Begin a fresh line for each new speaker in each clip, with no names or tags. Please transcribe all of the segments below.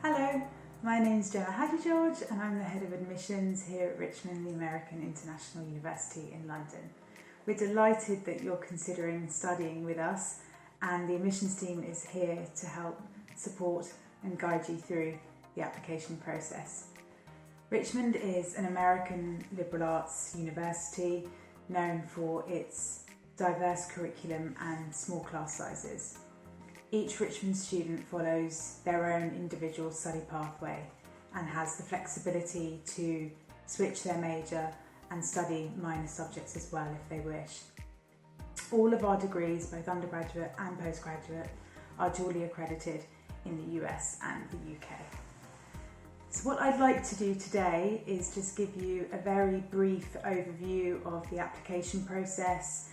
Hello, my name's Gemma Hadjigeorge and I'm the Head of Admissions here at Richmond, the American International University in London. We're delighted that you're considering studying with us, and the admissions team is here to help support and guide you through the application process. Richmond is an American liberal arts university known for its diverse curriculum and small class sizes. Each Richmond student follows their own individual study pathway and has the flexibility to switch their major and study minor subjects as well if they wish. All of our degrees, both undergraduate and postgraduate, are duly accredited in the US and the UK. So what I'd like to do today is just give you a very brief overview of the application process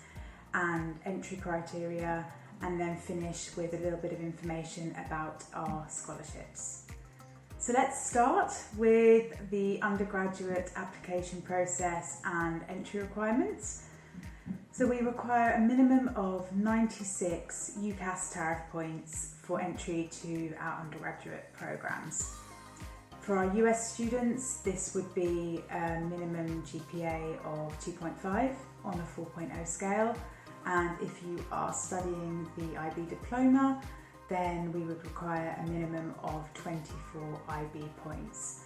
and entry criteria, and then finish with a little bit of information about our scholarships. So let's start with the undergraduate application process and entry requirements. So we require a minimum of 96 UCAS tariff points for entry to our undergraduate programs. For our US students, this would be a minimum GPA of 2.5 on a 4.0 scale. And if you are studying the IB diploma, then we would require a minimum of 24 IB points.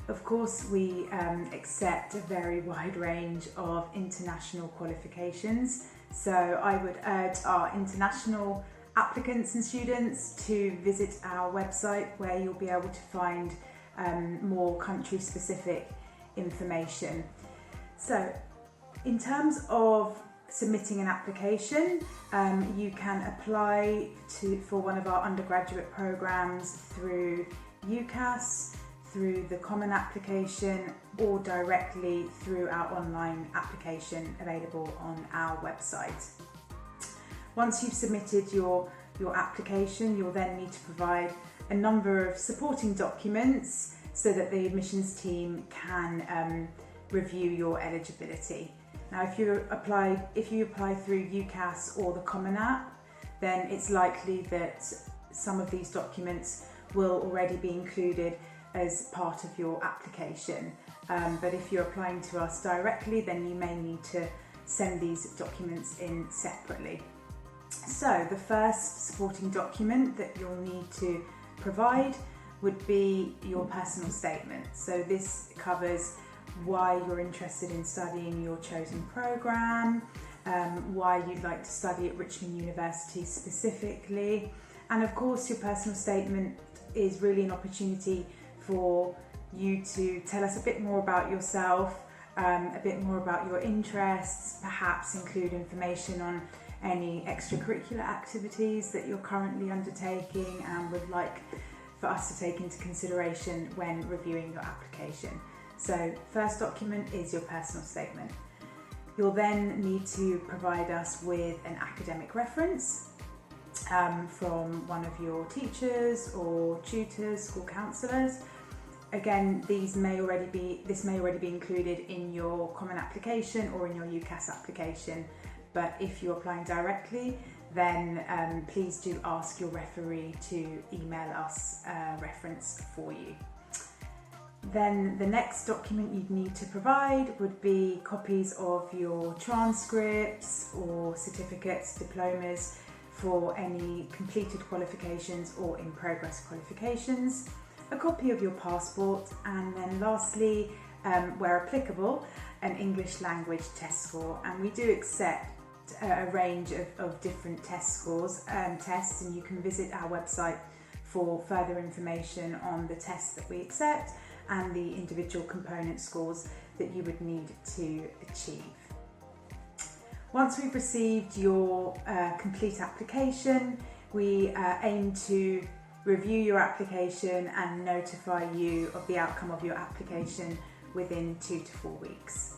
Of course, we accept a very wide range of international qualifications. So I would urge our international applicants and students to visit our website, where you'll be able to find more country-specific information. So in terms of submitting an application, you can apply for one of our undergraduate programs through UCAS, through the common application, or directly through our online application available on our website. Once you've submitted your application, you'll then need to provide a number of supporting documents so that the admissions team can review your eligibility. Now, if you apply through UCAS or the Common App, then it's likely that some of these documents will already be included as part of your application. But if you're applying to us directly, then you may need to send these documents in separately. So the first supporting document that you'll need to provide would be your personal statement. So this covers why you're interested in studying your chosen program, why you'd like to study at Richmond University specifically, and of course your personal statement is really an opportunity for you to tell us a bit more about yourself, a bit more about your interests, perhaps include information on any extracurricular activities that you're currently undertaking and would like for us to take into consideration when reviewing your application. So first document is your personal statement. You'll then need to provide us with an academic reference from one of your teachers or tutors, school counsellors. Again, this may already be included in your common application or in your UCAS application, but if you're applying directly, then please do ask your referee to email us a reference for you. Then the next document you'd need to provide would be copies of your transcripts or certificates, diplomas for any completed qualifications or in progress qualifications, a copy of your passport, and then lastly, where applicable, an English language test score. And we do accept a range of different tests, and you can visit our website for further information on the tests that we accept and the individual component scores that you would need to achieve. Once we've received your complete application, we aim to review your application and notify you of the outcome of your application within 2 to 4 weeks.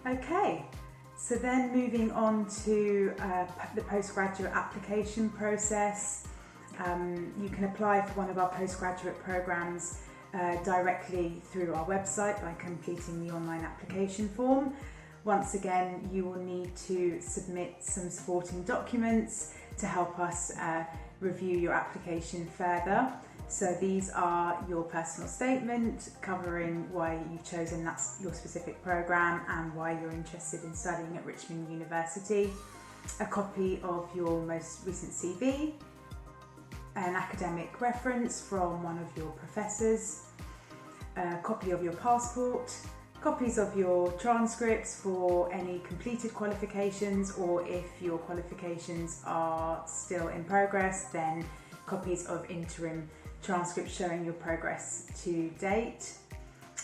Okay, so then moving on to the postgraduate application process. You can apply for one of our postgraduate programs directly through our website by completing the online application form. Once again, you will need to submit some supporting documents to help us review your application further. So these are your personal statement covering why you've chosen your specific programme and why you're interested in studying at Richmond University, a copy of your most recent CV, an academic reference from one of your professors, a copy of your passport, copies of your transcripts for any completed qualifications, or if your qualifications are still in progress, then copies of interim transcripts showing your progress to date.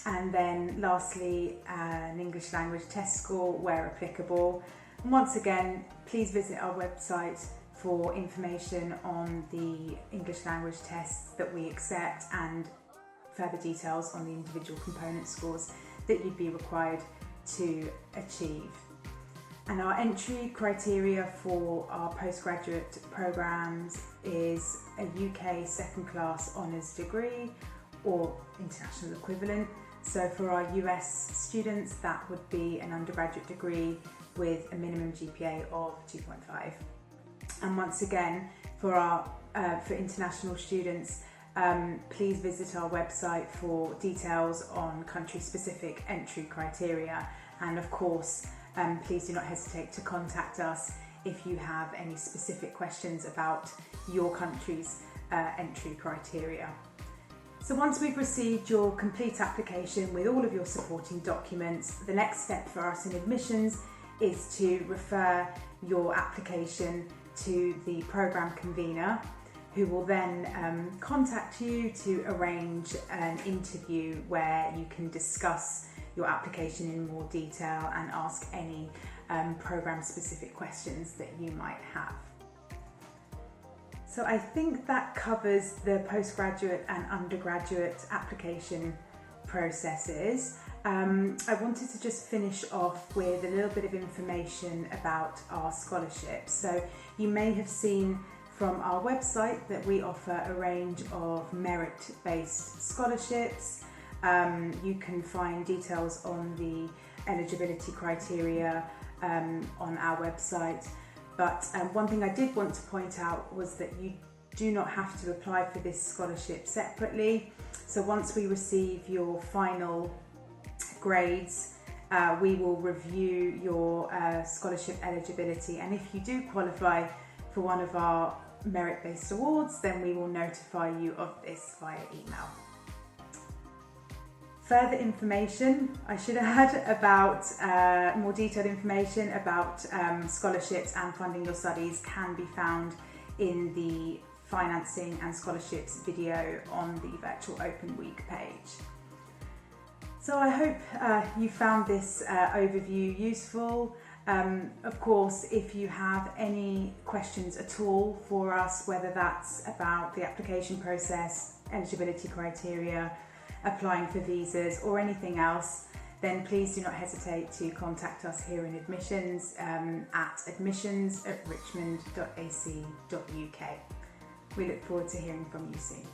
And then lastly, an English language test score where applicable. And once again, please visit our website for information on the English language tests that we accept and further details on the individual component scores that you'd be required to achieve. And our entry criteria for our postgraduate programmes is a UK second class honours degree or international equivalent. So for our US students, that would be an undergraduate degree with a minimum GPA of 2.5. And once again, for international students, please visit our website for details on country-specific entry criteria. And of course, please do not hesitate to contact us if you have any specific questions about your country's entry criteria. So once we've received your complete application with all of your supporting documents, the next step for us in admissions is to refer your application to the programme convener, who will then contact you to arrange an interview where you can discuss your application in more detail and ask any programme specific questions that you might have. So I think that covers the postgraduate and undergraduate application processes. I wanted to just finish off with a little bit of information about our scholarships. So you may have seen from our website that we offer a range of merit-based scholarships. You can find details on the eligibility criteria on our website. But one thing I did want to point out was that you do not have to apply for this scholarship separately. So once we receive your final grades, we will review your scholarship eligibility, and if you do qualify for one of our merit-based awards, then we will notify you of this via email. Further information, I should add, about more detailed information about scholarships and funding your studies can be found in the financing and scholarships video on the Virtual Open Week page. So I hope you found this overview useful. Of course, if you have any questions at all for us, whether that's about the application process, eligibility criteria, applying for visas or anything else, then please do not hesitate to contact us here in admissions at admissions@richmond.ac.uk. We look forward to hearing from you soon.